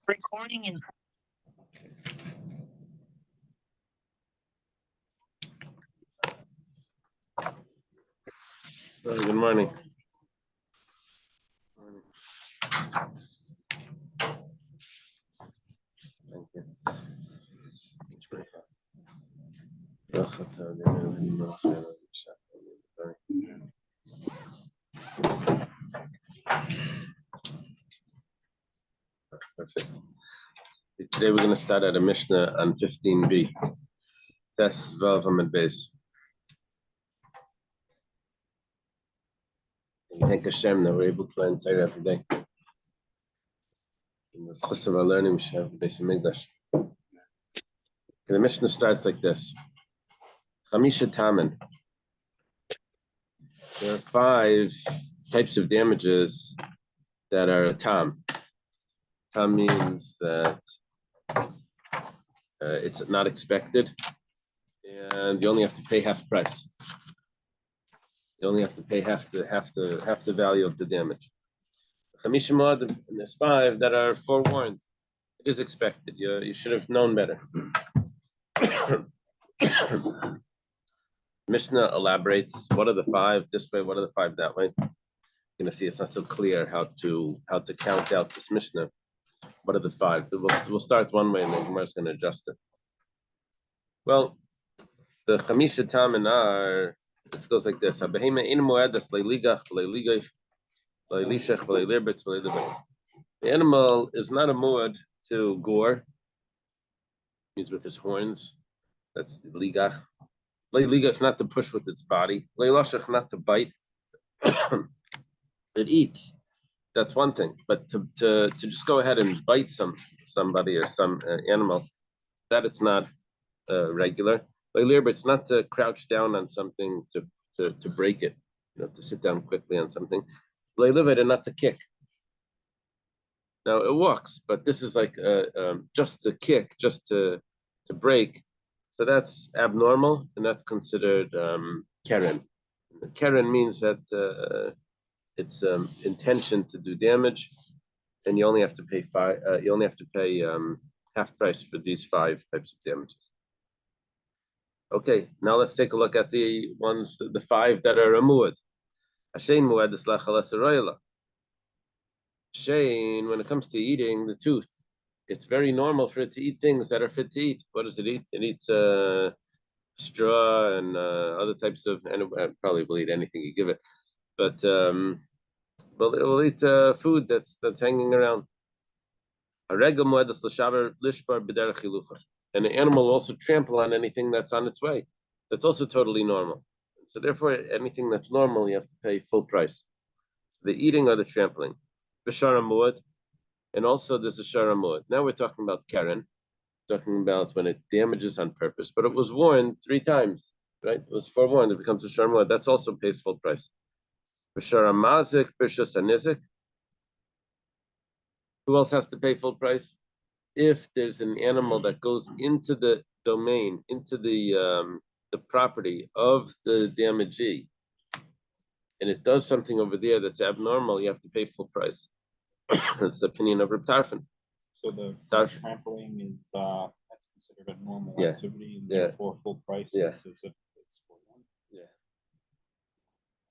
Recording in. Good morning. Thank you. Perfect. Today we're going to start at a Mishnah on 15b. Tes Vav Amud Beis. Thank Hashem that we're able to learn Torah every day. In this chus of our learning, we should have the Beis Hamikdash. The Mishnah starts like this: Chamisha Tamen. There are 5 types of damages that are a tam. Tam means that it's not expected, and you only have to pay half price. You only have to pay half the value of the damage. Chamisha Moadim, and there's 5 that are forewarned. It is expected. You should have known better. Mishnah elaborates what are the 5 this way, what are the 5 that way. You're gonna see it's not so clear how to count out this Mishnah. What are the 5? We'll start one way and then Gemara is going to adjust it. Well, the Chamisha Tamen are, it goes like this: The animal is not a muad to gore, means with his horns. That's ligach. Ligach, not to push with its body. Leilashach, not to bite. It eats. That's one thing, but to just go ahead and bite somebody or some animal, that it's not regular. But it's not to crouch down on something to break it, to sit down quickly on something. And not to kick. Now it walks, but this is like just to kick, just to break. So that's abnormal, and that's considered keren. Keren means that it's intention to do damage, and you only have to pay half price for these 5 types of damages. Okay, now let's take a look at the 5 that are a muad. Hashein muad is lachalasaroyla. Shein, when it comes to eating the tooth, it's very normal for it to eat things that are fit to eat. What does it eat? It eats straw and other types of, and it probably will eat anything you give it, but it will eat food that's hanging around. And the animal will also trample on anything that's on its way. That's also totally normal. So therefore, anything that's normal, you have to pay full price. The eating or the trampling. And also there's a sharamud. Now we're talking about keren, talking about when it damages on purpose, but it was warned 3 times, right? It was forewarned, it becomes a sharamud. That's also pays full price. Sharamazik, Bishas Anizik. Who else has to pay full price? If there's an animal that goes into the domain, into the property of the damagee, and it does something over there that's abnormal, you have to pay full price. That's the opinion of Reb Tarfon. So the trampling is that's considered a normal activity, and therefore full price. Yeah. It's as if it's for one.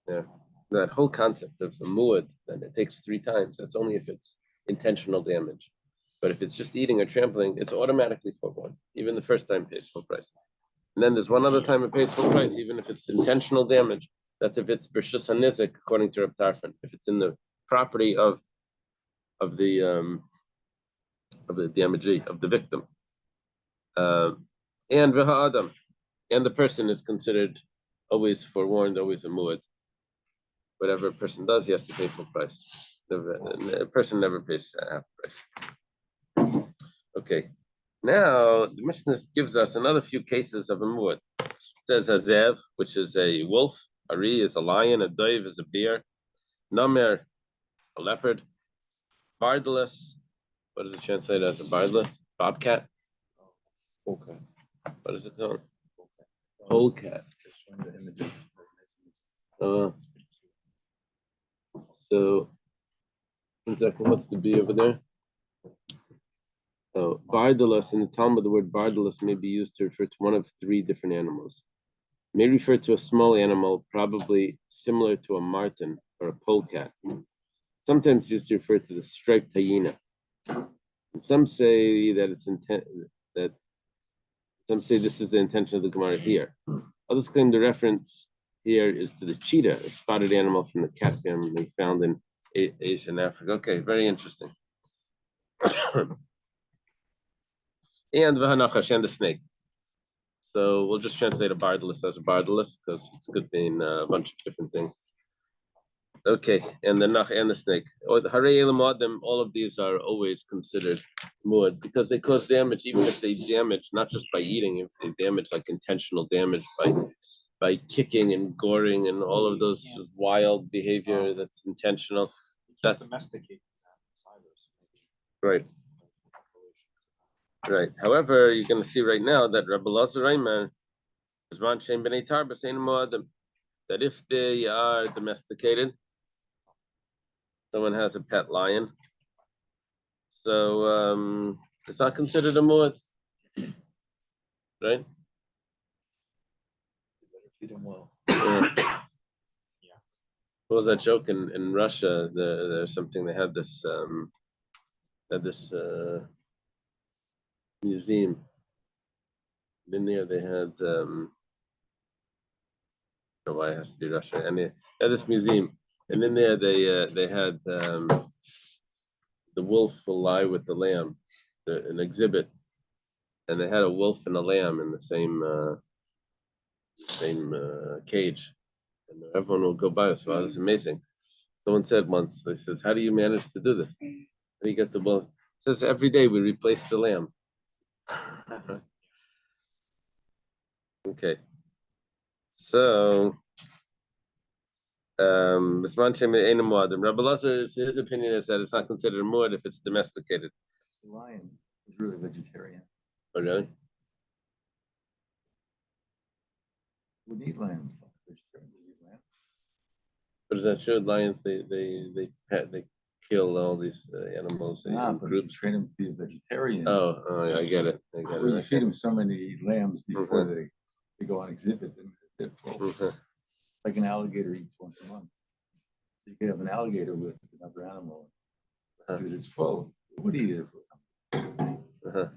Yeah. That whole concept of the muad, that it takes 3 times, that's only if it's intentional damage. But if it's just eating or trampling, it's automatically forewarned. Even the first time pays full price. And then there's one other time it pays full price, even if it's intentional damage. That's if it's b'rshus hanizik, according to Reb Tarfon. If it's in the property of the damagee, of the victim. And v'ha adam, and the person is considered always forewarned, always a muad. Whatever a person does, he has to pay full price. The person never pays half price. Okay, now the Mishnah gives us another few cases of a muad. It says a zev, which is a wolf, ari is a lion, a doiv is a bear, namer, a leopard, bardless, what does it translate as a bardless? Bobcat? Okay. What is it called? Polecat. So, exactly, what's the bee over there? So bardalus in the Talmud, the word bardalus may be used to refer to one of three different animals. It may refer to a small animal, probably similar to a marten or a polecat. Sometimes used to refer to the striped hyena. And some say that some say this is the intention of the Gemara here. Others claim the reference here is to the cheetah, a spotted animal from the cat family found in Asia and Africa. Okay, very interesting. And the snake. So we'll just translate a bardalus as a bardalus because it's good being a bunch of different things. Okay, and the nach and the snake. All of these are always considered muad because they cause damage, even if they damage not just by eating, if they damage like intentional damage by kicking and goring and all of those wild behavior that's intentional. That's domesticated. Right. Right. However, you're going to see right now that Rabbi Lazar Reimer is Shem B'nei Tarbas Ein Moadim, that if they are domesticated, someone has a pet lion, so it's not considered a muad, right? Feed them well. Yeah. What was that joke in Russia? There's something they had this museum. In there they had I don't know why it has to be Russia. And they had this museum, and in there they had the wolf will lie with the lamb, an exhibit, and they had a wolf and a lamb in the same cage, and everyone will go by. So wow, that's amazing. Someone said once, he says, "How do you manage to do this? How do you get the wolf?" He says, "Every day we replace the lamb." Okay, so Rabbi Lazar, his opinion is that it's not considered a muad if it's domesticated. The lion is really vegetarian. Oh, really? Would eat lamb. Vegetarians eat lamb. But is that true? Lions, they kill all these animals in But you groups. train them to be a vegetarian. Oh, I get it. Well, you feed them so many lambs before they go on exhibit. They're full. Like an alligator eats once a month. So you could have an alligator with another animal. Because it's full. It would eat it for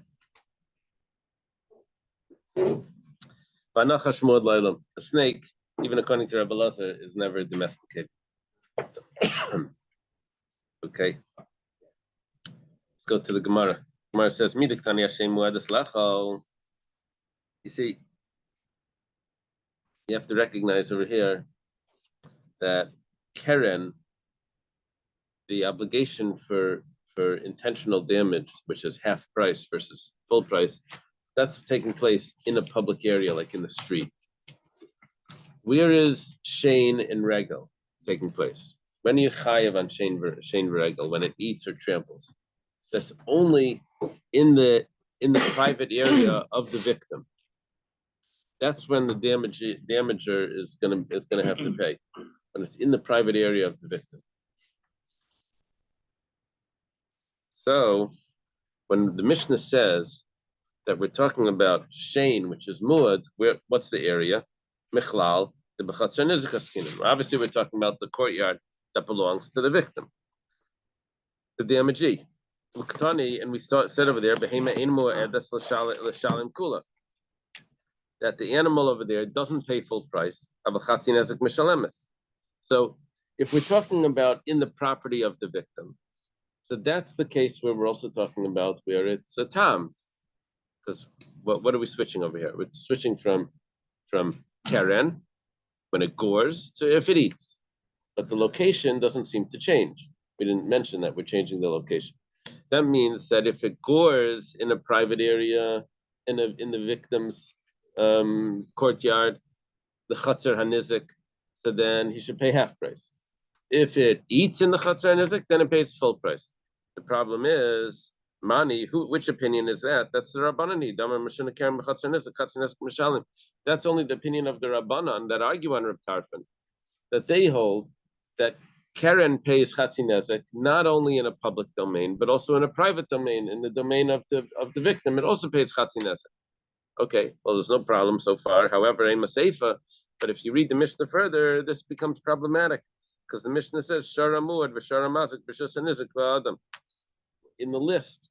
A snake, even according to Rabbi Lazar, is never domesticated. Okay. Let's go to the Gemara. Gemara says, you see, you have to recognize over here that Keren, the obligation for intentional damage, which is half price versus full price, that's taking place in a public area, like in the street. Where is Shane and Regal taking place? When are you chayav on Shane Regal? When it eats or tramples? That's only in the private area of the victim. That's when the damager is gonna have to pay. When it's in the private area of the victim. So when the Mishnah says that we're talking about Shane, which is muad, what's the area? Michlal, the b'chatzar nizuk askinim. Obviously, we're talking about the courtyard that belongs to the victim, the damagee. And we said over there, behema ein mu'edas l'shalim kula, that the animal over there doesn't pay full price. So if we're talking about in the property of the victim, so that's the case where we're also talking about where it's a tam. Because what are we switching over here? We're switching from Keren, when it gores, to if it eats. But the location doesn't seem to change. We didn't mention that we're changing the location. That means that if it gores in a private area, in the victim's courtyard, the chatzar hanizik, so then he should pay half price. If it eats in the chatzar hanizik, then it pays full price. The problem is, Mani, which opinion is that? That's the Rabbanani. That's only the opinion of the Rabbanan that argue on Reb Tarfon, that they hold that Karen pays Chatzi Nezek not only in a public domain, but also in a private domain, in the domain of the victim. It also pays Chatzi Nezek. Okay, well, there's no problem so far. However, a Maseifa, but if you read the Mishnah further, this becomes problematic because the Mishnah says Shara Muad v'Shara Mazik v'Shas Nizik v'Adam. In the list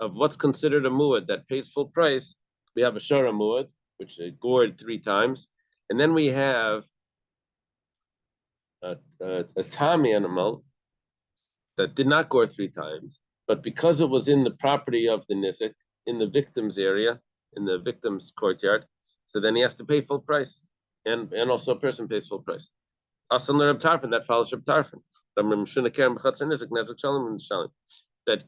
of what's considered a muad that pays full price, we have a Shara Muad, which is gored 3 times, and then we have a tam animal that did not gore 3 times, but because it was in the property of the nizik, in the victim's area, in the victim's courtyard, so then he has to pay full price, and also a person pays full price. Asan Reb Tarfon, that follows Reb Tarfon. That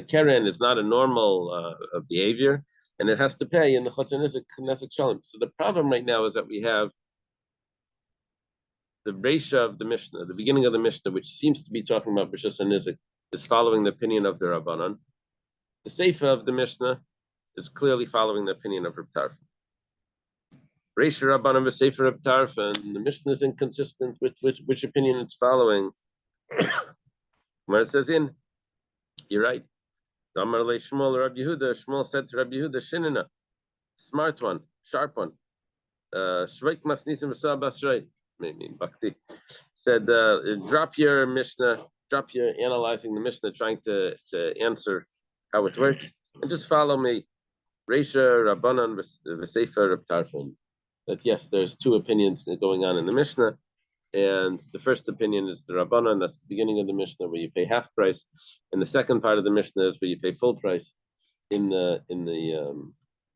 Keren is not a normal behavior, and it has to pay in the Chatzar Nizik Shalom. So the problem right now is that we have the Reisha of the Mishnah, the beginning of the Mishnah, which seems to be talking about Rishas and Nizik, is following the opinion of the Rabbanan. The Seifa of the Mishnah is clearly following the opinion of Reb Tarfon. Reisha Rabbanan v'Seifa Reb Tarfon, the Mishnah is inconsistent with which opinion it's following. Where it says you're right. Amar le Shmuel Rabbi Yehuda, Shmuel said to Rabbi Yehuda, Shinina, smart one, sharp one. Shreik masnisim v'sa basrei. Maybe Bhakti said, drop your Mishnah, drop your analyzing the Mishnah, trying to answer how it works, and just follow me. Reisha Rabbanan v'Seifa Reb Tarfon. That yes, there's 2 opinions going on in the Mishnah, and the first opinion is the Rabbanan. That's the beginning of the Mishnah where you pay half price, and the second part of the Mishnah is where you pay full price in the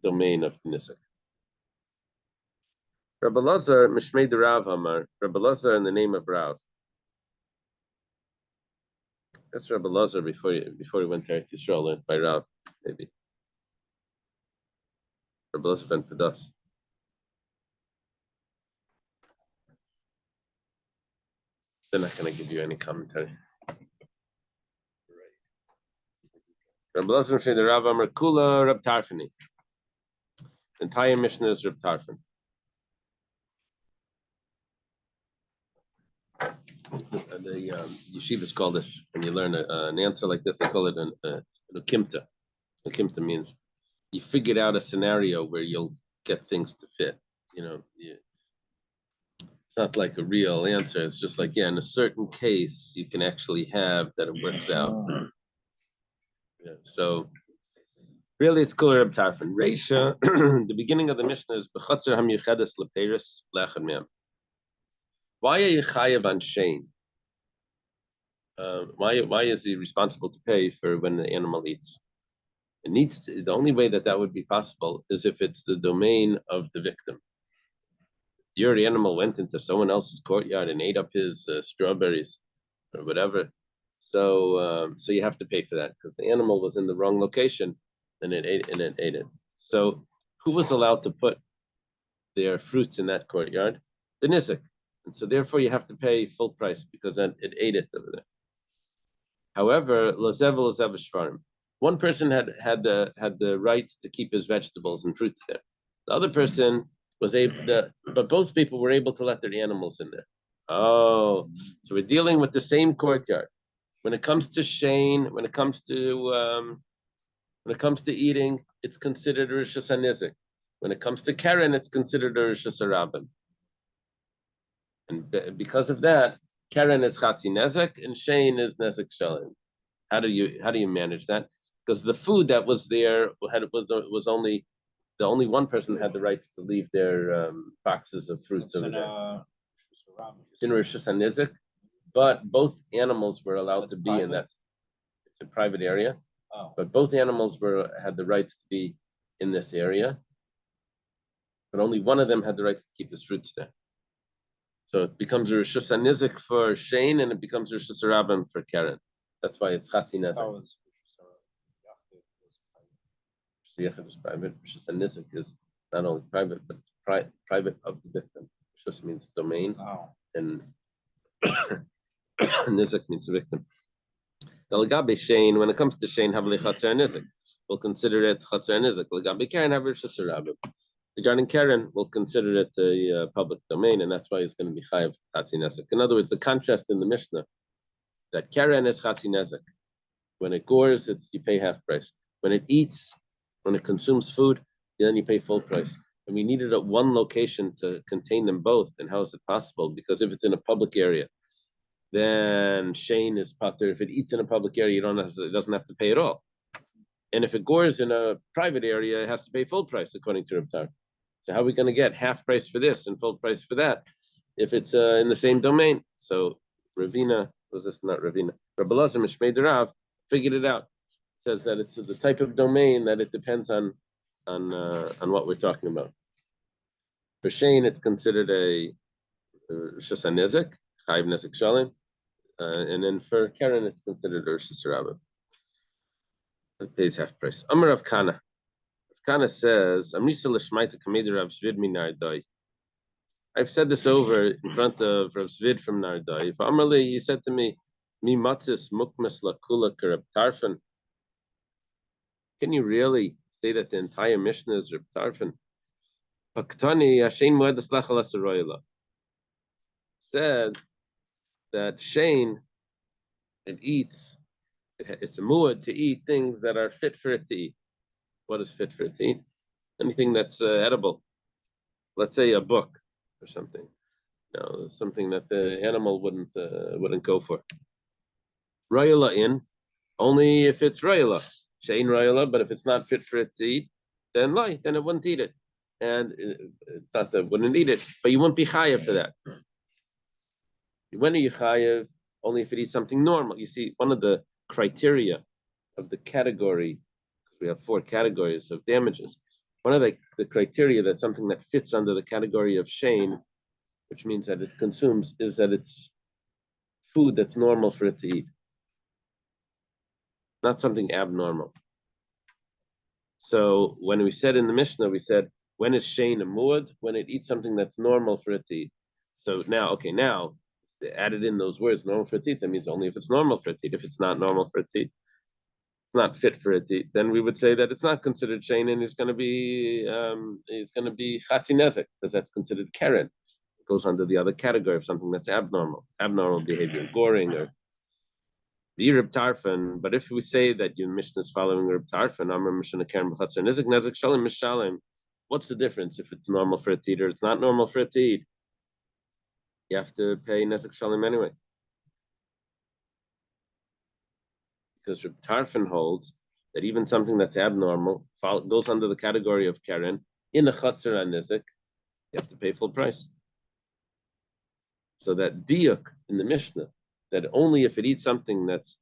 domain of Nisak. Rabbi Lazar, Mishmei de Rav Amar, Rabbi Lazar in the name of Rav. That's Rabbi Lazar before he went to Eretz Yisrael, learned by Rav, maybe. Rabbi Lazar ben Pedas. They're not going to give you any commentary. Rabbi Lazar Mishmei de Rav Amar, Kula Reb Tarfoni. The entire Mishnah is Reb Tarfon. The yeshivas call this, when you learn an answer like this, they call it an ukimta. Ukimta means you figured out a scenario where you'll get things to fit. It's not like a real answer. It's just like, in a certain case, you can actually have that it works out. So really, it's called Reb Tarfon. Reisha, the beginning of the Mishnah is b'chatzar hamyuchedes leperis lechad me'am. Why are you chayav on shein? Why is he responsible to pay for when the animal eats? It needs to, the only way that would be possible is if it's the domain of the victim. Your animal went into someone else's courtyard and ate up his strawberries or whatever. So you have to pay for that because the animal was in the wrong location and it ate it. So who was allowed to put their fruits in that courtyard? The nizik. And so therefore you have to pay full price because then it ate it over there. However, one person had the rights to keep his vegetables and fruits there. The other person was but both people were able to let their animals in there. Oh, so we're dealing with the same courtyard. When it comes to shein, when it comes to eating, it's considered a rishus hanizik. When it comes to keren, it's considered a rishus harabim. And because of that, keren is chatzi nezek and shein is nezek shalom. How do you manage that? Because the food that was there was only the only one person had the right to leave their boxes of fruits over there. In rishus hanizik, but both animals were allowed to be private? In that. It's a private area, but both animals had the right to be in this area, but only one of them had the right to keep his fruits there. So it becomes a rishus hanizik for shein, and it becomes a rishus harabim for keren. That's why it's chatzi nezek. Yechid is private. Rishus hanizik is not only private, but it's private of the victim. Rishus means domain, and nizik means victim. L'gabe shein, when it comes to shein, havli chatzer nizik, we'll consider it chatzer nizik. L'gabe keren, have rishus harabim. Regarding keren, we'll consider it a public domain, and that's why it's going to be chayav chatzi nezek. In other words, the contrast in the Mishnah that keren is chatzi nezek. When it gores, you pay half price. When it eats, when it consumes food, then you pay full price. And we needed one location to contain them both. And how is it possible? Because if it's in a public area, then Shane is pater. If it eats in a public area, it doesn't have to pay at all. And if it gores in a private area, it has to pay full price according to Reb Tar. So how are we going to get half price for this and full price for that if it's in the same domain? So Ravina, was this not Ravina? Rabbi Elazar Mishmei Rav figured it out. Says that it's the type of domain that it depends on what we're talking about. For Shane, it's considered a Shasa Nezek, Chayiv Nezek Shalim, and then for Karen, it's considered a Shasa Rabba. It pays half price. Amar of Kana. Kana says, Amrisa Lishmaita Kameda Rav Shvid mi Nardai. I've said this over in front of Rav Shvid from Nardai. If Amarli, he said to me, Mi matzis mukmas lakula karab tarfan. Can you really say that the entire Mishnah is Reb Tarfon? Paktani Hashem Moedas Lachal Asaroyla said that Shane, it eats, it's a muad to eat things that are fit for it to eat. What is fit for it to eat? Anything that's edible. Let's say a book or something. Something that the animal wouldn't go for. Royala in, only if it's royala. Shane royala, but if it's not fit for it to eat, then it wouldn't eat it. And not that it wouldn't eat it, but you wouldn't be chayav for that. When are you chayav? Only if it eats something normal. You see, one of the criteria of the category, because we have 4 categories of damages, one of the criteria that something that fits under the category of Shane, which means that it consumes, is that it's food that's normal for it to eat. Not something abnormal. So when we said in the Mishnah, we said, when is Shane a muad? When it eats something that's normal for it to eat. So now they added in those words, normal for it to eat, that means only if it's normal for it to eat. If it's not normal for it to eat, it's not fit for it to eat, then we would say that it's not considered Shane and it's going to be chatzi nezek, because that's considered keren. It goes under the other category of something that's abnormal behavior, goring or Reb Tarfon. But if we say that your Mishnah is following Reb Tarfon, Amar Mishnah Karen B'Chatzar Nezek Nezek Shalim Mishalim, what's the difference if it's normal for it to eat or it's not normal for it to eat? You have to pay Nezek Shalim anyway. Because Reb Tarfon holds that even something that's abnormal goes under the category of Karen. In a Chatzar and Nezek, you have to pay full price. So that diuk in the Mishnah, that only if it eats something that's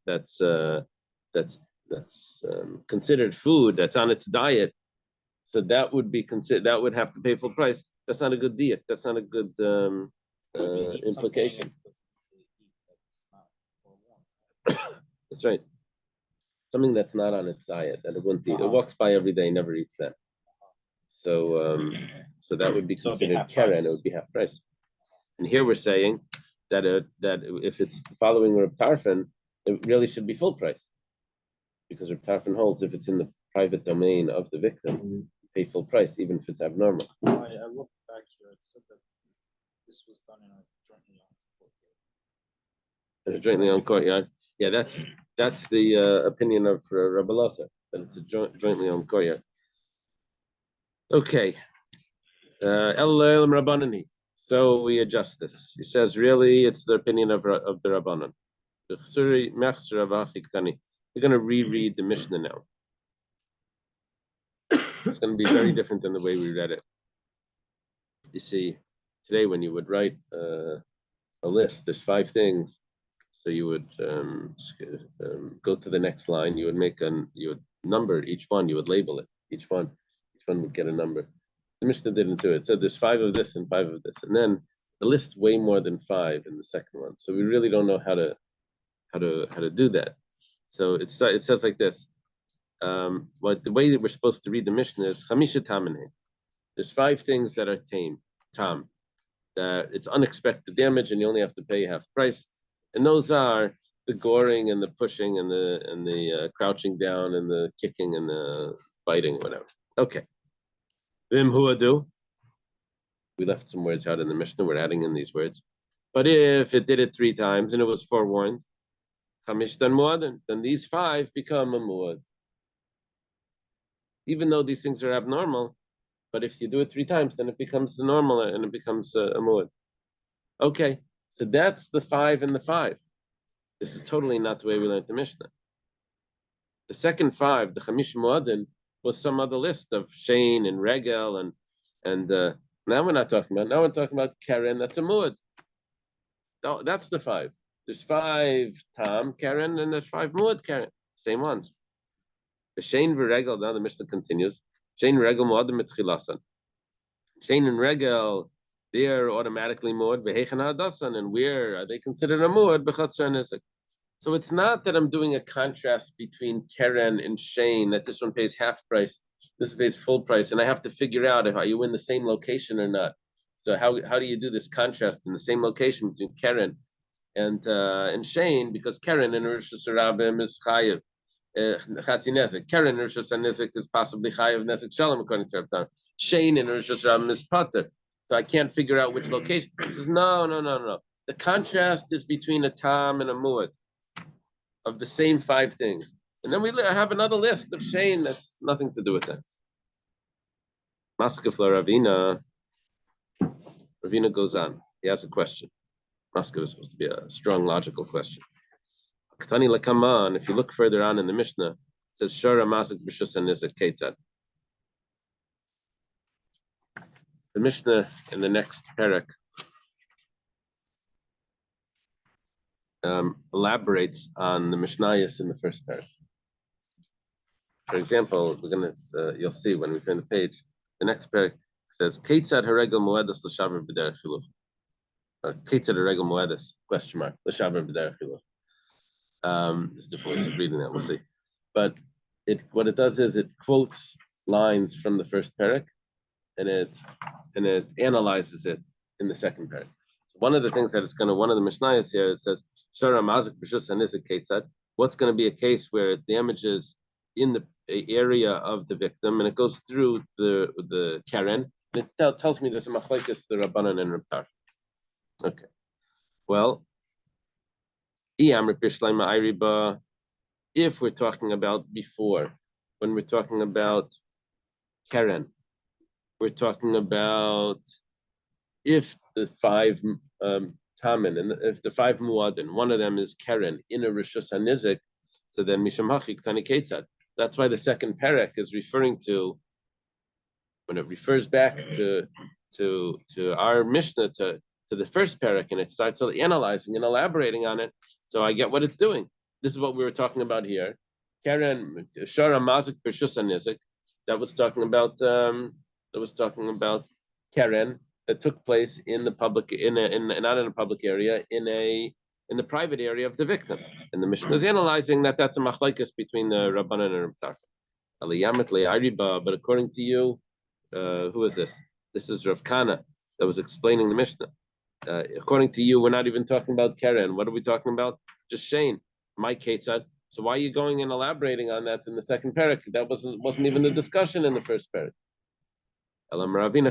considered food, that's on its diet, so that would be considered, that would have to pay full price. That's not a good diet. That's not a good implication. That's right. Something that's not on its diet, that it wouldn't eat. It walks by every day, never eats that. So that would be considered keren. It would be half price. And here we're saying that if it's following Reb Tarfon, it really should be full price, because Reb Tarfon holds if it's in the private domain of the victim, pay full price even if it's abnormal. I looked back here. It said that this was done in a jointly owned courtyard. In a jointly owned courtyard. Yeah, that's the opinion of Rabbi Elazar, that it's a jointly owned courtyard. Okay. El Rabbanani. So we adjust this. He says, really, it's the opinion of the Rabbanan. We're going to reread the Mishnah now. It's going to be very different than the way we read it. You see, today when you would write a list, there's 5 things. So you would go to the next line. You would number each one. You would label it. Each one would get a number. The Mishnah didn't do it. So there's 5 of this and 5 of this, and then the list way more than 5 in the second one. So we really don't know how to do that. So it says like this. But the way that we're supposed to read the Mishnah is Chamisha Tamane. There's 5 things that are tam, that it's unexpected damage, and you only have to pay half price. And those are the goring and the pushing and the crouching down and the kicking and the biting, whatever. Okay. Vim huadu. We left some words out in the Mishnah. We're adding in these words. But if it did it 3 times and it was forewarned, Chamishtan muadin, then these 5 become a muad. Even though these things are abnormal, but if you do it 3 times, then it becomes the normal and it becomes a muad. Okay, so that's the 5 and the 5. This is totally not the way we learned the Mishnah. The second 5, the Chamish Muadin, was some other list of Shane and Regel and now we're not talking about. Now we're talking about Karen. That's a muad. No, that's the 5. There's 5 Tam Karen and there's 5 muad Karen. Same ones. The Shane v'Regel. Now the Mishnah continues. Shane Regel Muadim mitchilasan. Shane and Regel, they're automatically muad v'hechan hadasan, and where are they considered a muad b'chatzar nisik? So it's not that I'm doing a contrast between Karen and Shane, that this one pays half price, this pays full price, and I have to figure out if are you in the same location or not. So how do you do this contrast in the same location between Karen and Shane? Because Karen in Rosh Hashanah is chayiv chatzi nezek. Karen in Rosh Hashanah is possibly chayiv nezek shalom according to Rav. Shane in Rosh Hashanah is pater. So I can't figure out which location. He says no. The contrast is between a tam and a muad of the same 5 things. And then we have another list of Shane that's nothing to do with that. Maskefla Ravina. Ravina goes on. He has a question. Maskef is supposed to be a strong logical question. Ktani Lakama, and if you look further on in the Mishnah, it says Shara Masik B'Shusan is a Ketzad. The Mishnah in the next parak elaborates on the Mishnayos in the first parak. For example, we're gonna you'll see when we turn the page. The next parak says Ketzad Haregel Moedas L'Shaver B'Derech Chiluch. Or Ketzad Haregel Moedas question mark L'Shaver B'Derech Chiluch. There's different ways of reading that. We'll see. But what it does is it quotes lines from the first parak, and it analyzes it in the second parak. So one of the things that it's going to, one of the Mishnayos here, it says Shara Mazik B'Shus Anizik Ketzad. What's going to be a case where it damages in the area of the victim, and it goes through the Karen, and it tells me there's a machlekes the Rabbanan and Reb Tar. Okay, well, if we're talking about before, when we're talking about Karen, we're talking about if the 5 Tamin and if the 5 Muadin, one of them is Karen in a Rishus HaNizik, so then Misham Hachik Tani Ketzad. That's why the second parak is referring to, when it refers back to our Mishnah, to the first parak, and it starts analyzing and elaborating on it. So I get what it's doing. This is what we were talking about here. Karen Shara Mazik B'Shus HaNizik, that was talking about Karen that took place in the public, not in a public area, in the private area of the victim. And the Mishnah is analyzing that's a machlekes between the Rabbanan and Reb Tarfon. But according to you, who is this? This is Rav Kana that was explaining the Mishnah. According to you, we're not even talking about Karen. What are we talking about? Just Shane. My Ketzad. So why are you going and elaborating on that in the second parak? That wasn't even the discussion in the first parak. Ravina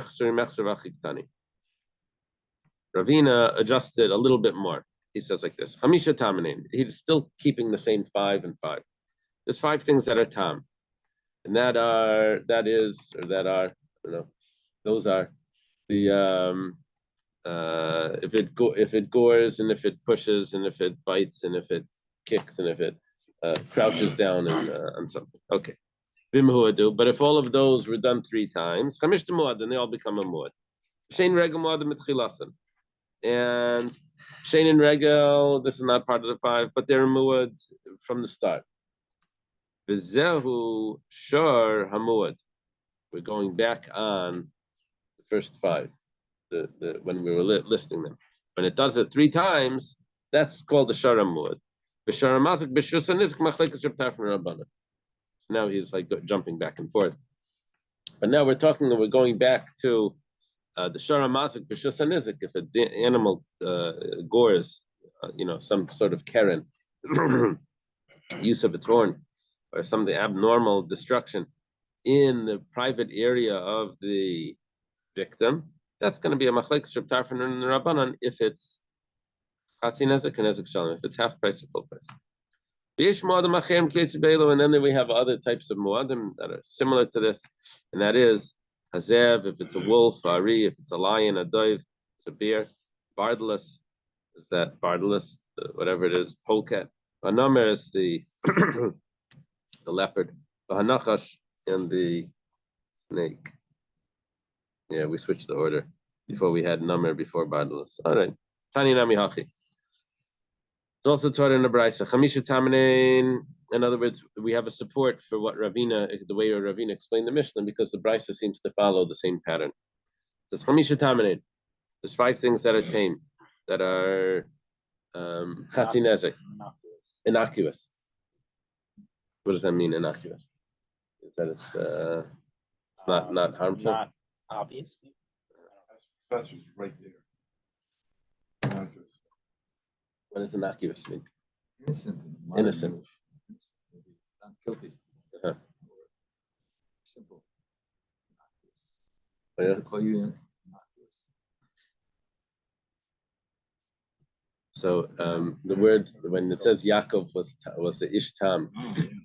adjusted a little bit more. He says like this: Chamisha Tamanin. He's still keeping the same 5 and 5. There's 5 things that are tam, and those are the if it gores and if it pushes and if it bites and if it kicks and if it crouches down and on something. Okay. But if all of those were done 3 times, then they all become a muad. Shein regel muad mitchilasan. And Shein and regel, this is not part of the 5, but they're muad from the start. V'zehu shor hamuad. We're going back on the first 5, when we were listing them. When it does it 3 times, that's called the shor hamuad. V'shor hamazik b'shus hanizik machlekes Reb Tarfon Rabbanan. Now he's like jumping back and forth. But now we're going back to the Shara Mazik B'Shus HaNizik. If an animal gores, some sort of Karen, use of its horn, or something abnormal destruction in the private area of the victim, that's going to be a machlekes Reb Tarfon and Rabbanan if it's Chatzi Nezek and Nezek Shalom, if it's half price or full price. And then we have other types of muadim that are similar to this, and that is hazev if it's a wolf, ari if it's a lion, a dove, it's a bear, bardalus is that bardalus, whatever it is, polecat. Vanamer is the the leopard, vahanachash and the snake. Yeah, we switched the order before we had number before bardalus. All right, tani nami hachi. It's also taught in the Brisa. Chamisha Tamanin. In other words, we have a support for what Ravina, the way Ravina explained the Mishnah, because the Brisa seems to follow the same pattern. It says Chamisha Tamanin. There's 5 things that are tame, that are chatinezek, innocuous. What does that mean, innocuous? Is that it's not harmful? Not obvious. Professor's right there. What does innocuous mean? Innocent. Innocent. Not guilty. Uh-huh. Simple. Yeah. They call you innocuous. So the word, when it says Yaakov was the Ishtam,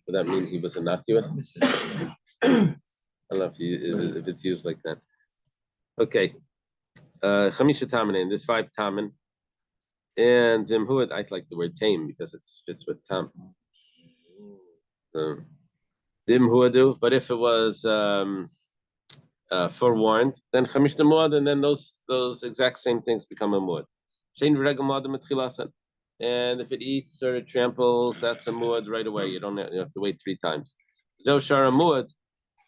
would that mean he was innocuous? I don't know if it's used like that. Okay. Chamisha Tamanin, there's 5 tamin. And Vimhuad, I like the word tame because it fits with tam. Dimhuadu, but if it was forewarned, then Chamish Muad, and then those exact same things become a muad. And if it eats or it tramples, that's a muad right away. You don't have to wait 3 times. Zo shara muad,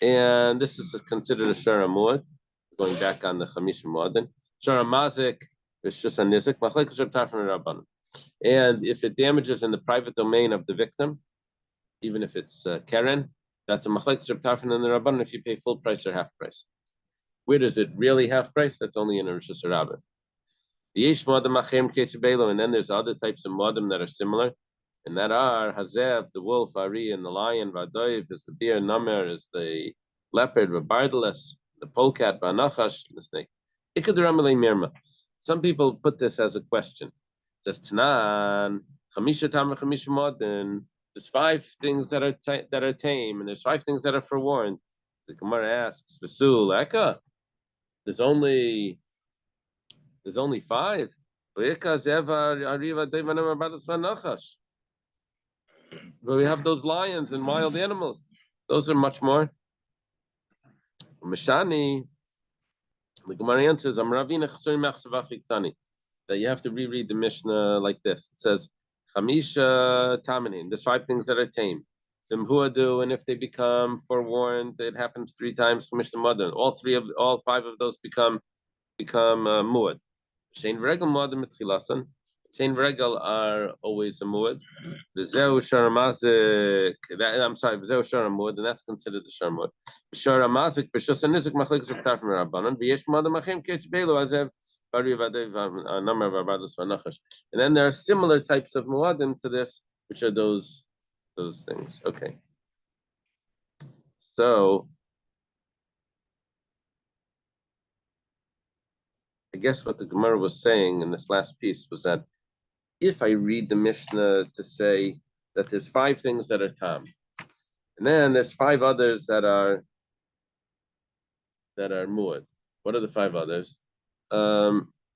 and this is considered a shara muad. Going back on the Chamish Muadin, shara mazik. It's just a nizik. And if it damages in the private domain of the victim, even if it's Karen, that's a machlek Reb Tarfon and the Rabbanon if you pay full price or half price. Where does it really half price? That's only in a Rosh Hashanah. And then there's other types of modim that are similar, and that are hazev, the wolf, ari, and the lion, vadoiv is the bear, namer is the leopard, vabardalas, the polecat, vanachash, the snake. Ikaduramale mirma. Some people put this as a question. It says Tanan, Chamisha Tama Chamisha Modin. There's 5 things that are tame, and there's 5 things that are forewarned. The Gemara asks, Vesul Eka. There's only 5. But we have those lions and wild animals. Those are much more. Mishani. The Gemara answers, that you have to reread the Mishnah like this. It says, Chamisha Tamanin, there's 5 things that are tame. Dimhuadu, and if they become forewarned, it happens 3 times. Chamisha Madan. All 5 of those become muad. Shein Regel Madan Mitchilasan. Shein Regel are always a muad. V'zeu Sharamazik. I'm sorry, V'zeu Sharamud, and that's considered the Sharamud. Sharamazik, B'shos Anizik Machlik Zuktar from Rabbanon. V'yesh Madan Machim Ketz Beilu Azev. A number of Abados Vanachash. And then there are similar types of muadim to this, which are those things. Okay. So I guess what the Gemara was saying in this last piece was that if I read the Mishnah to say that there's 5 things that are tam, and then there's 5 others that are muad. What are the 5 others?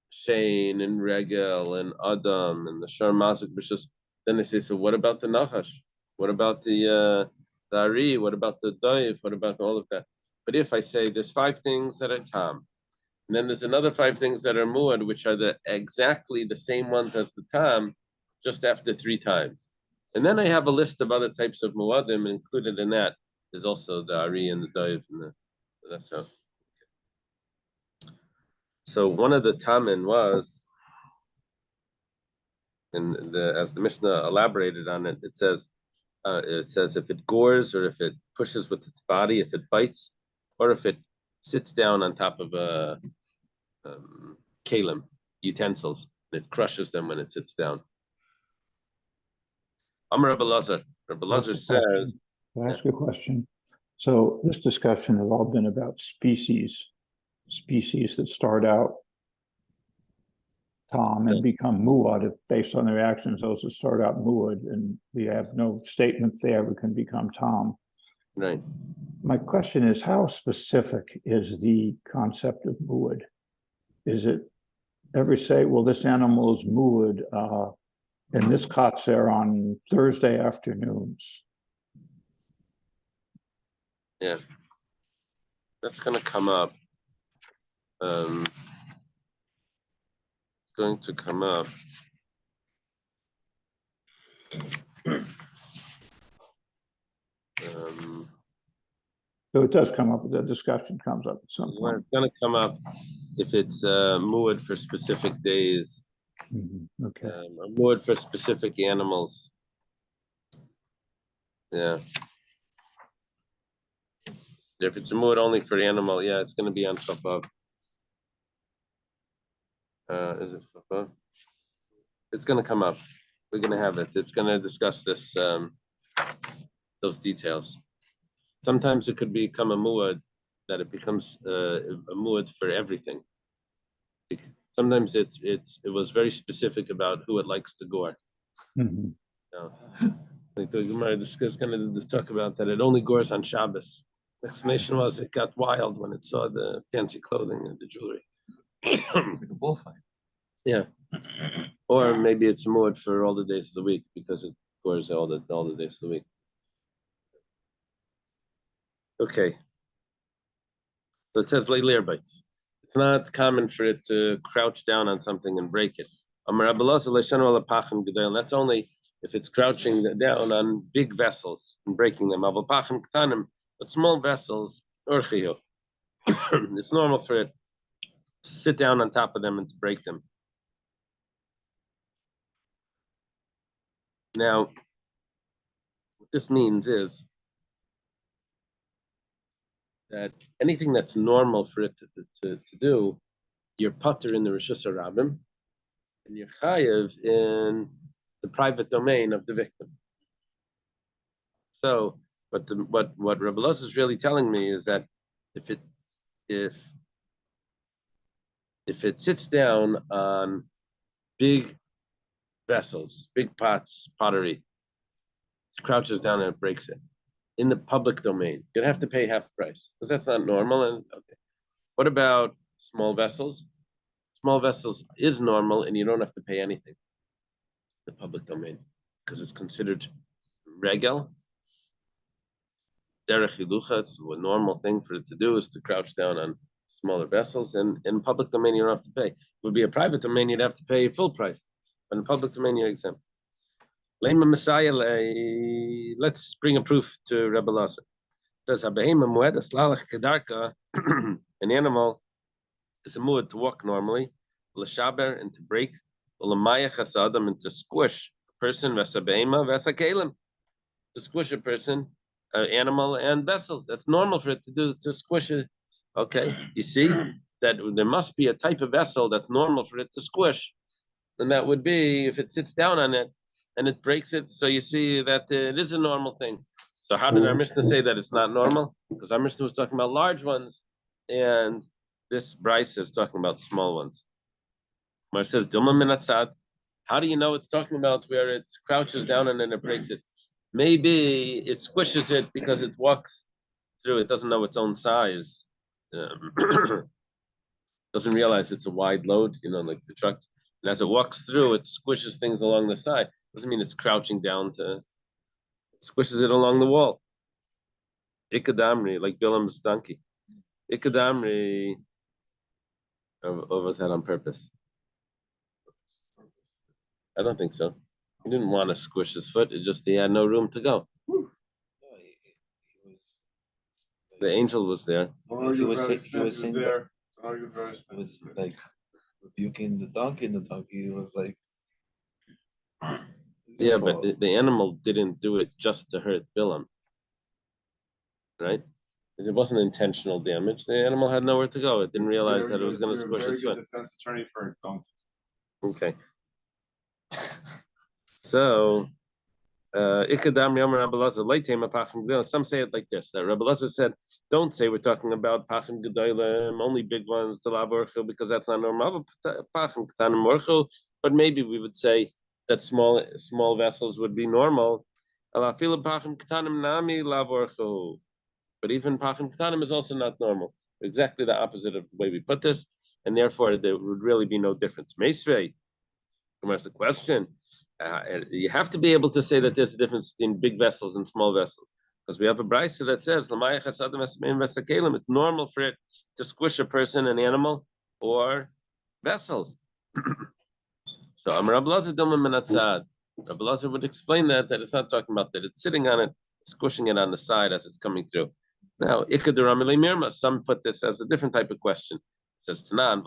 Shane and Regel and Adam and the Sharmazik Bishus. Then they say, so what about the Nachash? What about the Ari? What about the Daif? What about all of that? But if I say there's 5 things that are Tam, and then there's another 5 things that are Muad, which are exactly the same ones as the Tam, just after 3 times. And then I have a list of other types of Muadim, and included in that is also the Ari and the Daif. That's how. So one of the tamin was, as the Mishnah elaborated on it, it says if it gores or if it pushes with its body, if it bites, or if it sits down on top of a kalim, utensils, and it crushes them when it sits down. Amar Rabbi Lazar says. Can I ask a question? So this discussion has all been about species that start out Tom and become muad if based on their actions, those that start out muad and we have no statement there, we can become Tom. Right. My question is, how specific is the concept of muad? Is it ever say, well, this animal is muad, and this cot's there on Thursday afternoons? Yeah. That's going to come up. It's going to come up. So it does come up, the discussion comes up at some Well, point. it's going to come up if it's muad for specific days, Okay. or muad for specific animals. Yeah. If it's a muad only for animal, yeah, it's going to be on Chafav. Is it Chafav? It's going to come up. We're going to have it. It's going to discuss this, those details. Sometimes it could become a muad that it becomes a muad for everything. Sometimes it was very specific about who it likes to gore. Mhm. Like the Gemara is going to talk about that it only gores on Shabbos. The explanation was it got wild when it saw the fancy clothing and the jewelry. It's like a bullfight. Yeah. Or maybe it's more for all the days of the week because it gores all the days of the week. Okay. So it says lately bites. It's not common for it to crouch down on something and break it. That's only if it's crouching down on big vessels and breaking them. But small vessels, it's normal for it to sit down on top of them and to break them. Now, what this means is that anything that's normal for it to do, you're putter in the Rishus HaRabim, and you're chayev in the private domain of the victim. So, what Rabbi Los is really telling me is that if it sits down on big vessels, big pots, pottery, it crouches down and it breaks it in the public domain, you'd have to pay half price because that's not normal. And okay, what about small vessels? Small vessels is normal, and you don't have to pay anything. The public domain, because it's considered regel. Derech hilucha, it's a normal thing for it to do is to crouch down on smaller vessels, and in public domain you don't have to pay. If it would be a private domain, you'd have to pay full price, but in public domain you're exempt. Lema Messiah, let's bring a proof to Rebbe Lasser. It says an animal is a muad to walk normally, l'shaber and to break, l'mayach hasadam and to squish a person, v'sabeima v'sakelim, to squish a person, an animal, and vessels. That's normal for it to do, to squish it. Okay, you see that there must be a type of vessel that's normal for it to squish, and that would be if it sits down on it and it breaks it. So you see that it is a normal thing. So how did our Mishnah say that it's not normal? Because our Mishnah was talking about large ones, and this Bryce is talking about small ones. Mar says, Dilma minatzad. How do you know it's talking about where it crouches down and then it breaks it? Maybe it squishes it because it walks through. It doesn't know its own size. Doesn't realize it's a wide load, like the truck. And as it walks through, it squishes things along the side. Doesn't mean it's crouching down it squishes it along the wall. Ikadamri, like Bilam's donkey. Ikadamri, or was that on purpose? I don't think so. He didn't want to squish his foot. It just he had no room to go. The angel was there. He was there. It was like rebuking the donkey, and the donkey was like, Yeah, but the animal didn't do it just to hurt Bilam, right? It wasn't intentional damage. The animal had nowhere to go. It didn't realize that it was going to squish his foot. Defense attorney for a donkey. Okay. So Some say it like this: that Rabbi Elazar said, "Don't say we're talking about pachim gedolim, only big ones to lavorchu, because that's not normal. Pachim ketanim morchu, but maybe we would say that small vessels would be normal. Alafilu pachim ketanim nami lavorchu, but even pachim ketanim is also not normal. Exactly the opposite of the way we put this, and therefore there would really be no difference. Meisvei, there's a question. You have to be able to say that there's a difference between big vessels and small vessels, because we have a brisa that says it's normal for it to squish a person, an animal, or vessels. So Amar Rabbi Elazar Dilma Menatzad. Rabbi Elazar would explain that it's not talking about that it's sitting on it, squishing it on the side as it's coming through. Now, Mirma, some put this as a different type of question. It says Tanan,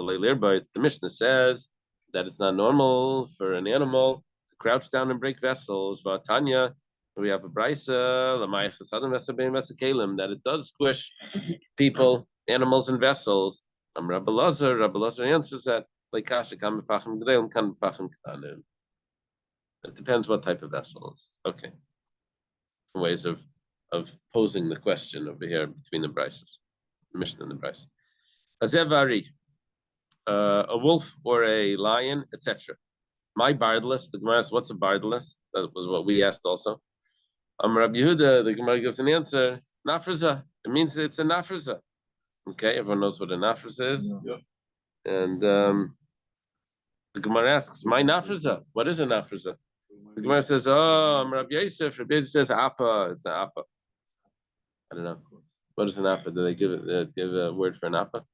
it's the Mishnah says that it's not normal for an animal to crouch down and break vessels. Vatanya, we have a brisa, that it does squish people, animals, and vessels. Rabbi Elazar answers that it depends what type of vessels. Okay. Ways of posing the question over here between the brises, the Mishnah and the brise. Azevari, a wolf or a lion, etc. My bardless, the Gemara asks, what's a bardless? That was what we asked also. Rabbi Yehuda, the Gemara gives an answer, nafraza. It means it's a nafraza. Okay, everyone knows what a nafraza is. Yeah. And the Gemara asks, my nafraza, what is a nafraza? The Gemara says, oh, Rabbi Yosef. Rabbi Yosef says, appa, it's an appa. I don't know. What is an appa? Do they give a word for an appa?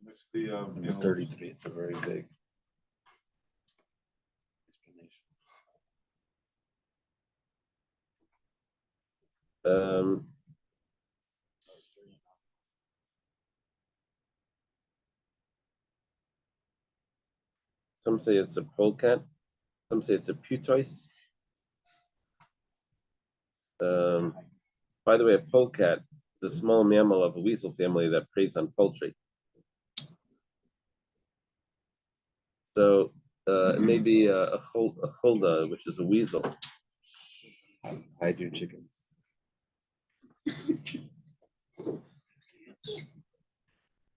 It's the 33. It's a very big explanation. Some say it's a polecat. Some say it's a putois. By the way, a polecat is a small mammal of a weasel family that preys on poultry. So it may be a cholda, which is a weasel. hide your chickens.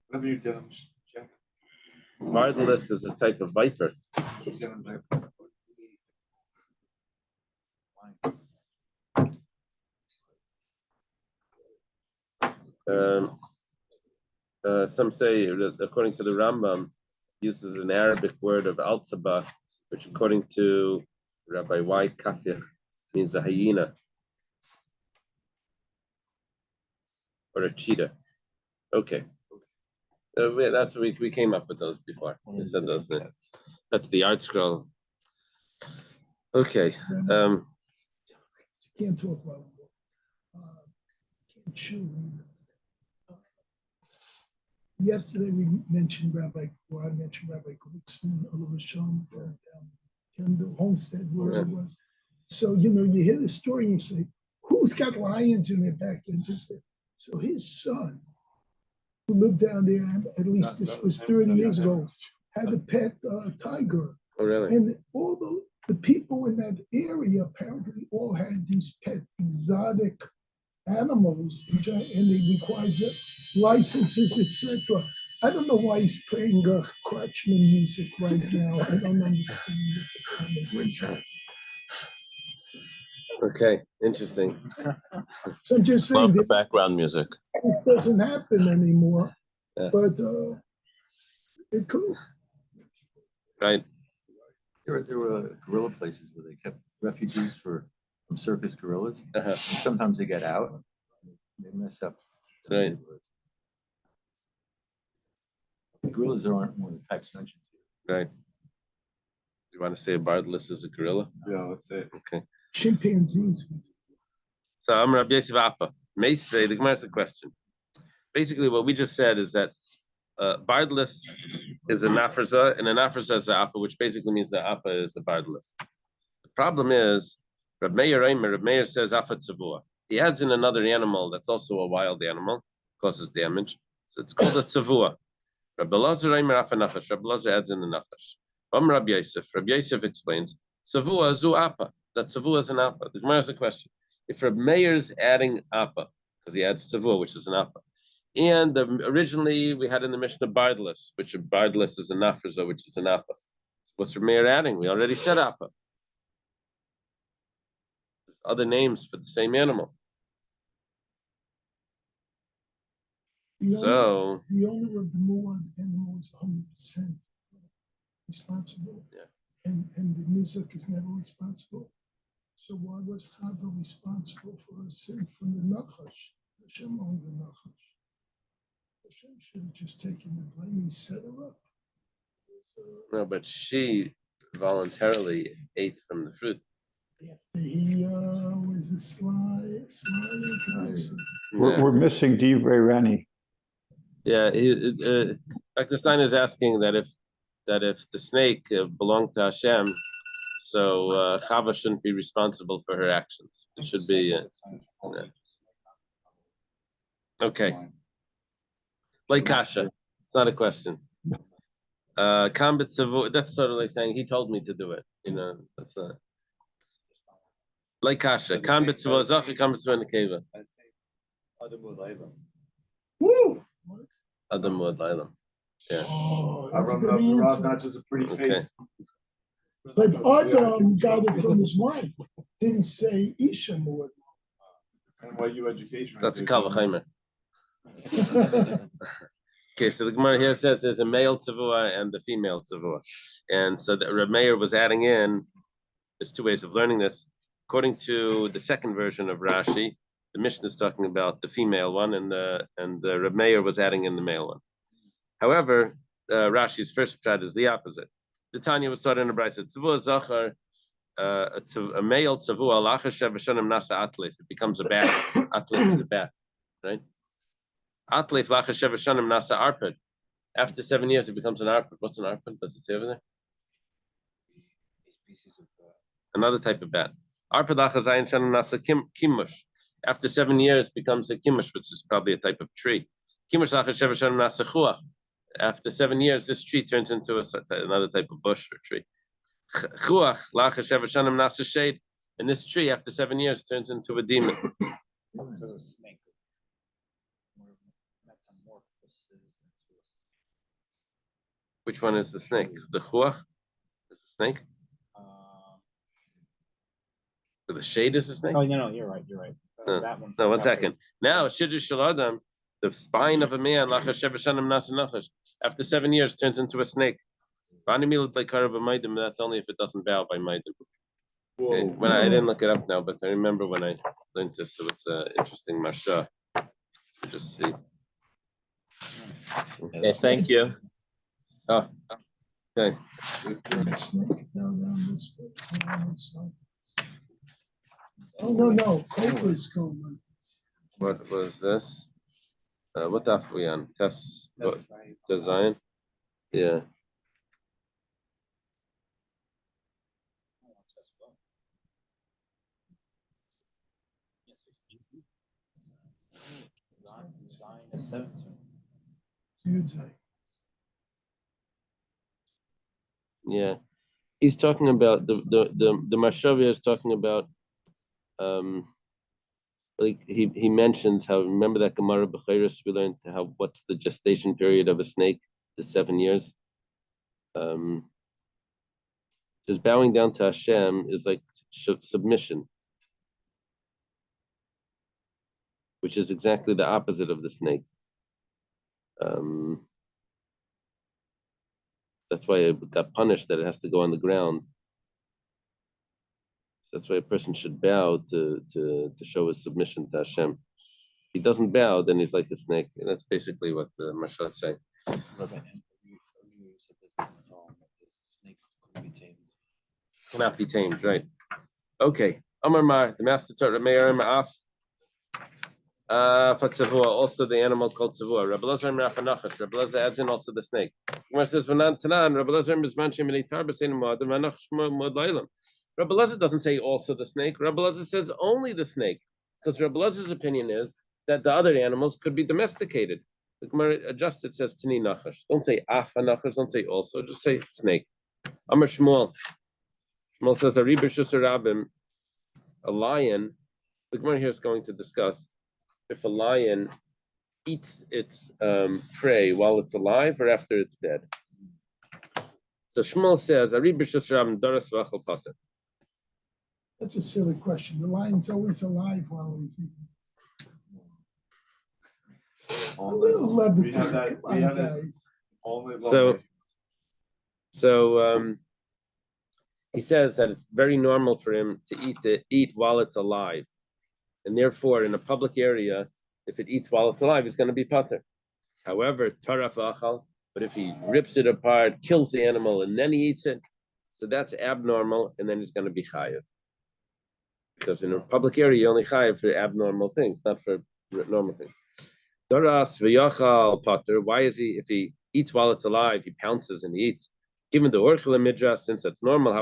Whatever you do, Jack. Bardalus is a type of viper. Some say, according to the Rambam, uses an Arabic word of altzaba, which according to Rabbi Y. Kafir means a hyena or a cheetah. Okay. That's what we came up with those before. We said those. That's the art scroll. Okay. Can't talk about can't chew. Yesterday we mentioned I mentioned Rabbi Kulitzman, Oliver Shom from Kendall Homestead, where it was. So, you hear the story and you say, who's got lions in their backyard? So his son, who lived down there, at least this was 30 years ago, had a pet tiger. Oh, really? And all the people in that area apparently all had these pet exotic animals, and they required licenses, etc. I don't know why he's playing Crutchman music right now. I don't understand. Okay, interesting. So I'm just saying Love the that background music. it doesn't happen anymore, Yeah. but it could. Right. There were gorilla places where they kept refugees from circus gorillas. Sometimes they get out, they mess up. Right. The gorillas aren't one of the types mentioned here. Right. You want to say a bardalus is a gorilla? Yeah, let's say. Okay. Chimpanzees. So I'm Rabbi Yosef Appa. The Gemara has a question. Basically, what we just said is that bardalus is a nafraza, and a nafraza is a appa, which basically means that appa is a bardalus. The problem is, Reb Meir says appa tzavua. He adds in another animal that's also a wild animal, causes damage. So it's called a tzavua. Rabbi Elazar adds in the nachash. Rabbi Yosef explains, Savua zu appa. That savua is an appa. The Gemara has a question. If Reb Meir's adding appa, because he adds savua, which is an appa, and originally we had in the Mishnah bardless, which a bardless is a nafraza, which is an appa. What's Reb Meir adding? We already said appa. There's other names for the same animal. The So owner of the muad animal is 100% responsible. Yeah. And the nizuk is never responsible. So why was Chava responsible for a sin from the Nachash? Hashem owned the Nachash. Hashem should have just taken the blame. He set her up. no, but she voluntarily ate from the fruit. After he was a sly person. We're missing Divrei Rani. Yeah, Dr. Stein is asking that if the snake belonged to Hashem, so Chava shouldn't be responsible for her actions. It should be okay. Like Kasha, it's not a question. Kambit Savu, that's sort of like saying he told me to do it. That's not like Kasha. Kambit Savu, Zachi Kambit Savu in the Keva. Woo! What? Adam Mud Lailam. Yeah. Oh, that's a good answer. Not just a pretty Okay. face. But Adam got it from his wife. Didn't say Isha Muad. NYU education. That's a Kalvachaimer. Okay, so the Gemara here says there's a male tzavua and the female tzavua. And so the Reb Meir was adding in, there's two ways of learning this. According to the second version of Rashi, the Mishnah is talking about the female one, and the Reb Meir was adding in the male one. However, Rashi's first pshat is the opposite. The Tanya was taught in a brayso, tzavua zachar, a male tzavua, lachar shevashanim nasa atlif. It becomes a bat. Atlif is a bat, right? Atlif lachar shevashanim nasa arpad. After 7 years, it becomes an arpad. What's an arpad? Does it say over there? Another type of bat. Arpad lachar zayin shanim nasa kimush. After 7 years, becomes a kimush, which is probably a type of tree. Kimush lachar shevashanim nasa chuach. After 7 years, this tree turns into another type of bush or tree. Chuach lachar shevashanim nasa shade. And this tree, after 7 years, turns into a demon. As a snake. Which one is the snake? The chuach is the snake? The shade is the snake? Oh, no, you're right. No, That one's no, 1 second. Now, Shidduch Shel Adam, the spine of a man, after 7 years, turns into a snake. That's only if it doesn't bow by Maidim. Okay. When I didn't look it up now, but I remember when I learned this, it was interesting marsha. Just see. Okay, thank you. Oh, okay. Snake down this way. Oh, no. Cobras go like this. What was this? What daf we on? Test what design? Yeah. Yeah. He's talking about the Marshavia is talking about like he mentions how, remember that Gemara B'chayros we learned how what's the gestation period of a snake? The 7 years. Just bowing down to Hashem is like submission, which is exactly the opposite of the snake. That's why it got punished that it has to go on the ground. So that's why a person should bow to show his submission to Hashem. If he doesn't bow, then he's like a snake. And that's basically what the Mashal is saying. Cannot be tamed, right? Okay. Amar Mar, the master taught Meir Ma'af. Also the animal called Tzavua. Rabbi Lazar Merafanachas. Rabbi Lazar adds in also the snake. Gemara says, V'nan Tanan, Rabbi Lazar Mizmanchim Militar B'sein Mu'ad, V'anach Shmo Mu'ad Lailam. Rabbi Lazar doesn't say also the snake. Rabbi Lazar says only the snake. Because Rabbi Lazar's opinion is that the other animals could be domesticated. The Gemara adjusted says Tani Nachash. Don't say Af Nachash, don't say also, just say snake. Amar Shmuel. Shmuel says, "Ari b'shus rabim," a lion. The Gemara here is going to discuss if a lion eats its prey while it's alive or after it's dead. So Shmuel says, "Ari b'shus rabim daras v'achal pater." That's a silly question. The lion's always alive while he's eating. A little We levity. have that. Come We on, have that. guys. So he says that it's very normal for him to eat while it's alive, and therefore in a public area, if it eats while it's alive, it's going to be pater. However, taraf achal, but if he rips it apart, kills the animal, and then he eats it, so that's abnormal, and then he's going to be chayiv. Because in a public area, you only chayiv for abnormal things, not for normal things. Daras v'yachal pater. Why is he? If he eats while it's alive, he pounces and he eats. Given the orchel midrash, since that's normal,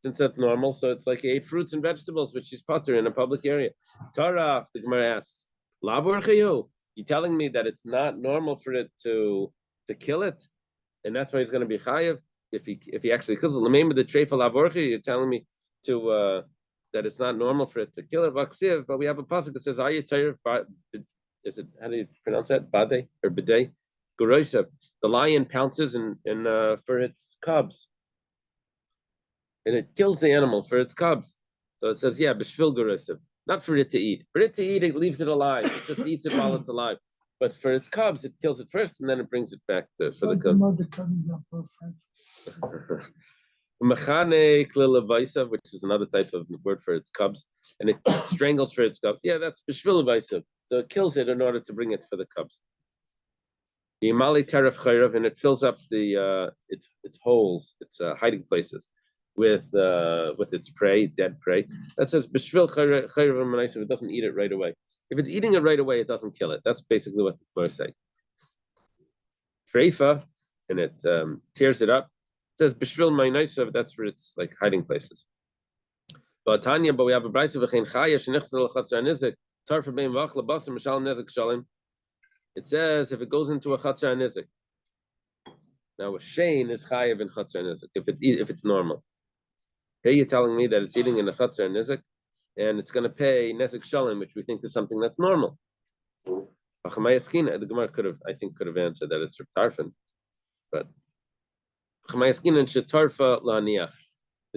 since that's normal, so it's like he ate fruits and vegetables, which is pater in a public area. Taraf, the Gemara asks, you telling me that it's not normal for it to kill it, and that's why he's going to be chayiv if he actually kills it? The treifa lavorcha, you're telling me to that it's not normal for it to kill it. But we have a pasuk that says, is it, how do you pronounce that? Bade or bidei? Guroisav. The lion pounces and for its cubs. And it kills the animal for its cubs. So it says, yeah, b'shvil guroisav. Not for it to eat. For it to eat, it leaves it alive. It just eats it while it's alive. But for its cubs, it kills it first and then it brings it back to so Like the mother cutting up her French. Machane klilavaisa, which is another type of word for its cubs, and it strangles for its cubs. Yeah, that's b'shvilavaisa. So it kills it in order to bring it for the cubs. The imali teref chayrav, and it fills up the its holes, its hiding places, with its prey, dead prey. That says b'shvil chayrav manaisav. It doesn't eat it right away. If it's eating it right away, it doesn't kill it. That's basically what the verse say. Treifa, and it tears it up. It says b'shvil ma'inaisav. That's for its like hiding places. But Tanya, but we have a brayso v'chein chaya shenichzal chatzar nizik tarfa bein v'achla basar mishal nezik shalim. It says if it goes into a chatzar nizik. Now a shein is chayav in chatzar nizik if it's normal. Here you're telling me that it's eating in a chatzar nizik, and it's going to pay nezik shalim, which we think is something that's normal. The Gemara could have answered that it's tarfin, but the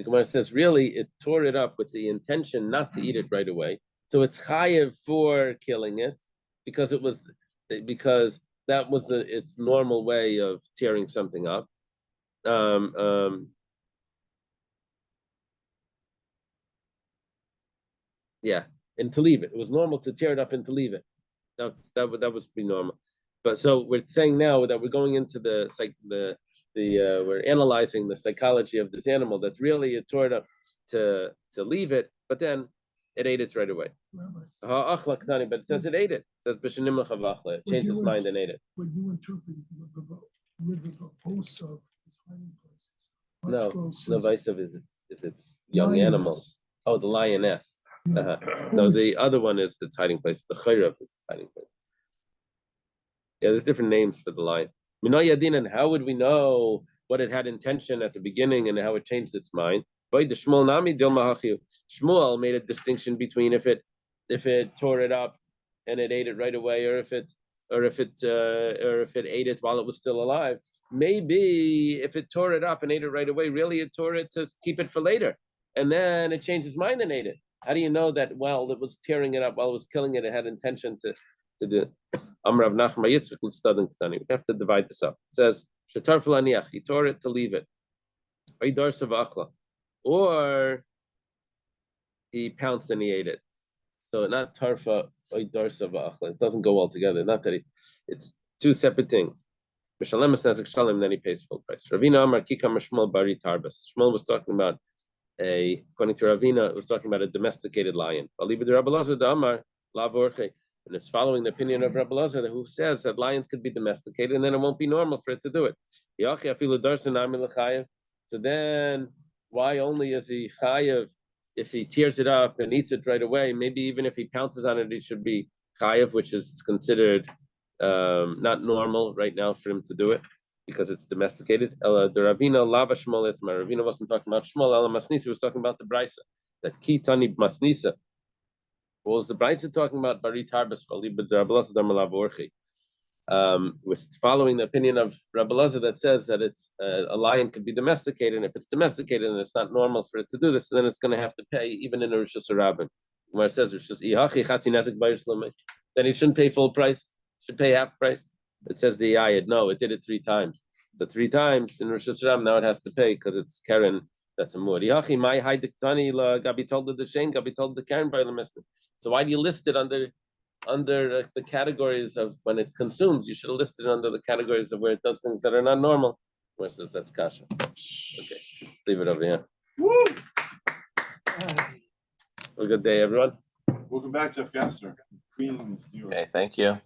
Gemara says really it tore it up with the intention not to eat it right away. So it's chayiv for killing it because that was its normal way of tearing something up. Yeah, and to leave it. It was normal to tear it up and to leave it. That would be normal. But so we're saying now that we're going into we're analyzing the psychology of this animal, that really it tore it up to leave it, but then it ate it right away. But it says it ate it. It says it changed its mind and ate it. But you interpret live of hosts of his hiding places. No, Levaisiv is its young animals. Oh, the lioness. Yeah. No, the other one is its hiding place. The chayrav is its hiding place. Yeah, there's different names for the lion. And how would we know what it had intention at the beginning and how it changed its mind? Shmuel made a distinction between if it tore it up and it ate it right away, or if it ate it while it was still alive. Maybe if it tore it up and ate it right away, really it tore it to keep it for later, and then it changed its mind and ate it. How do you know that while it was tearing it up, while it was killing it, it had intention to do it? We have to divide this up. It says, he tore it to leave it. Or he pounced and he ate it. So not tarfa, it doesn't go all together. Not that it's two separate things. Then he pays full price. Shmuel was talking about according to Ravina, it was talking about a domesticated lion. And it's following the opinion of Rabbi Lazar, who says that lions could be domesticated and then it won't be normal for it to do it. So then, why only is he chayav if he tears it up and eats it right away? Maybe even if he pounces on it, he should be chayav, which is considered not normal right now for him to do it. because it's domesticated. The Ravina lava shmolet. My Ravina wasn't talking about shmol. Ela masnisa was talking about the brisa. That kitani masnisa. What was the brisa talking about? Bari tarbas v'alibad Rabbalazar damalav orchi. Was following the opinion of Rabbalazar that says that it's a lion could be domesticated, and if it's domesticated and it's not normal for it to do this, then it's going to have to pay even in a Rosh Hashanah. Where it says then he shouldn't pay full price, should pay half price. It says the ayat, no, it did it 3 times. So 3 times in Rosh Hashanah, now it has to pay because it's Karen. That's a mur. Gabi told the Shane, Gabi told the Karen by the Mishnah. So why do you list it under the categories of when it consumes? You should have listed it under the categories of where it does things that are not normal. Where it says that's kasha. Okay, let's leave it over here. Woo! Have a good day, everyone. Welcome back, Jeff Gassner, Queens, New York. Okay, thank you.